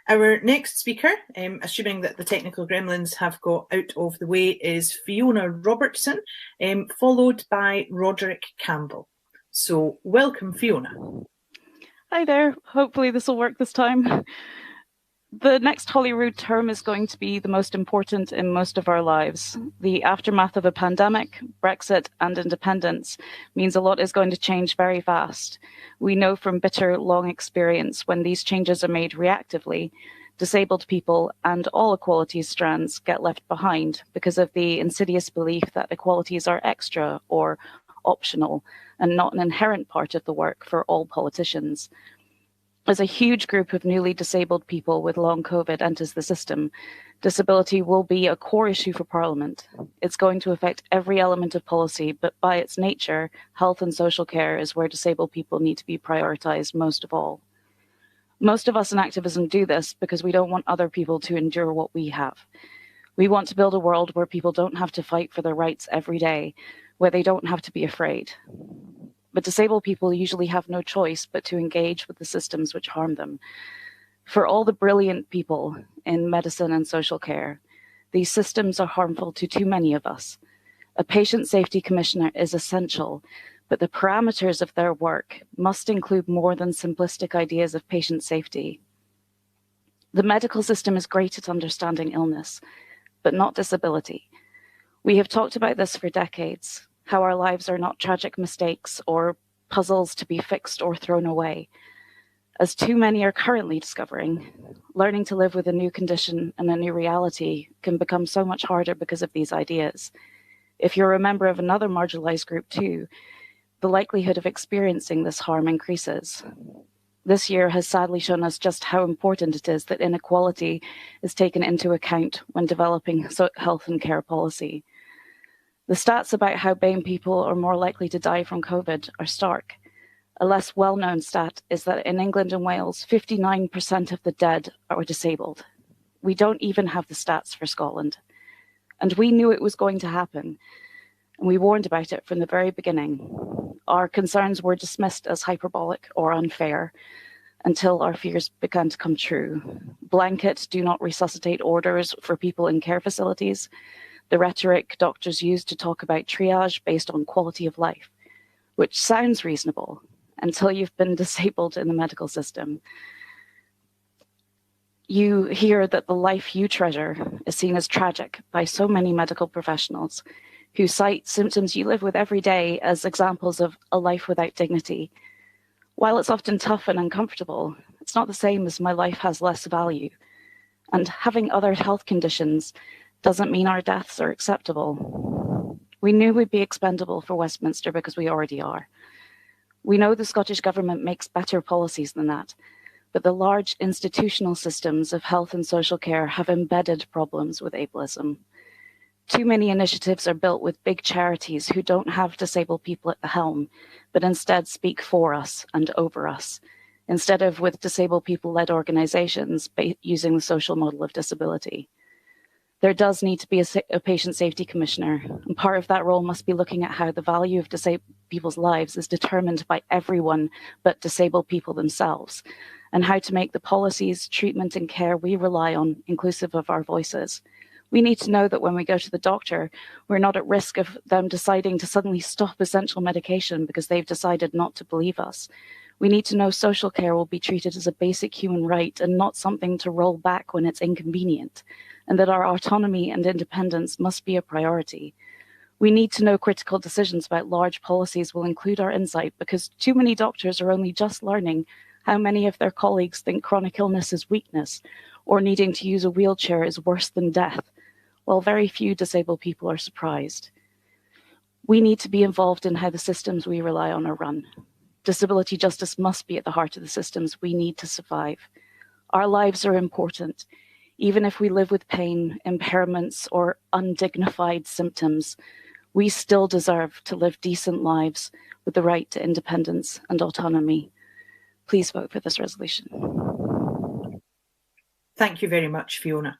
Our next speaker, assuming that the technical gremlins have got out of the way, is Fiona Robertson, followed by Roderick Campbell. So welcome, Fiona. Hi there. Hopefully this will work this time. The next Holyrood term is going to be the most important in most of our lives. The aftermath of a pandemic, Brexit, and independence means a lot is going to change very fast. We know from bitter, long experience when these changes are made reactively, disabled people and all equalities strands get left behind because of the insidious belief that equalities are extra or optional and not an inherent part of the work for all politicians. As a huge group of newly disabled people with long COVID enters the system, disability will be a core issue for Parliament. It's going to affect every element of policy, but by its nature, health and social care is where disabled people need to be prioritised most of all. Most of us in activism do this because we don't want other people to endure what we have. We want to build a world where people don't have to fight for their rights every day, where they don't have to be afraid. But disabled people usually have no choice but to engage with the systems which harm them. For all the brilliant people in medicine and social care, these systems are harmful to too many of us. A patient safety commissioner is essential, but the parameters of their work must include more than simplistic ideas of patient safety. The medical system is great at understanding illness, but not disability. We have talked about this for decades, how our lives are not tragic mistakes or puzzles to be fixed or thrown away. As too many are currently discovering, learning to live with a new condition and a new reality can become so much harder because of these ideas. If you're a member of another marginalized group too, the likelihood of experiencing this harm increases. This year has sadly shown us just how important it is that inequality is taken into account when developing health and care policy. The stats about how BAME people are more likely to die from COVID are stark. A less well-known stat is that in England and Wales, 59% of the dead are disabled. We don't even have the stats for Scotland. And we knew it was going to happen, and we warned about it from the very beginning. Our concerns were dismissed as hyperbolic or unfair until our fears began to come true. Blanket do not resuscitate orders for people in care facilities, the rhetoric doctors use to talk about triage based on quality of life, which sounds reasonable until you've been disabled in the medical system. You hear that the life you treasure is seen as tragic by so many medical professionals who cite symptoms you live with every day as examples of a life without dignity. While it's often tough and uncomfortable, it's not the same as my life has less value. And having other health conditions doesn't mean our deaths are acceptable. We knew we'd be expendable for Westminster because we already are. We know the Scottish Government makes better policies than that, but the large institutional systems of health and social care have embedded problems with ableism. Too many initiatives are built with big charities who don't have disabled people at the helm, but instead speak for us and over us, instead of with disabled people-led organizations using the social model of disability. There does need to be a patient safety commissioner, and part of that role must be looking at how the value of disabled people's lives is determined by everyone but disabled people themselves, and how to make the policies, treatment and care we rely on inclusive of our voices. We need to know that when we go to the doctor, we're not at risk of them deciding to suddenly stop essential medication because they've decided not to believe us. We need to know social care will be treated as a basic human right and not something to roll back when it's inconvenient, and that our autonomy and independence must be a priority. We need to know critical decisions about large policies will include our insight because too many doctors are only just learning how many of their colleagues think chronic illness is weakness or needing to use a wheelchair is worse than death, while very few disabled people are surprised. We need to be involved in how the systems we rely on are run. Disability justice must be at the heart of the systems we need to survive. Our lives are important. Even if we live with pain, impairments, or undignified symptoms, we still deserve to live decent lives with the right to independence and autonomy. Please vote for this resolution. Thank you very much, Fiona.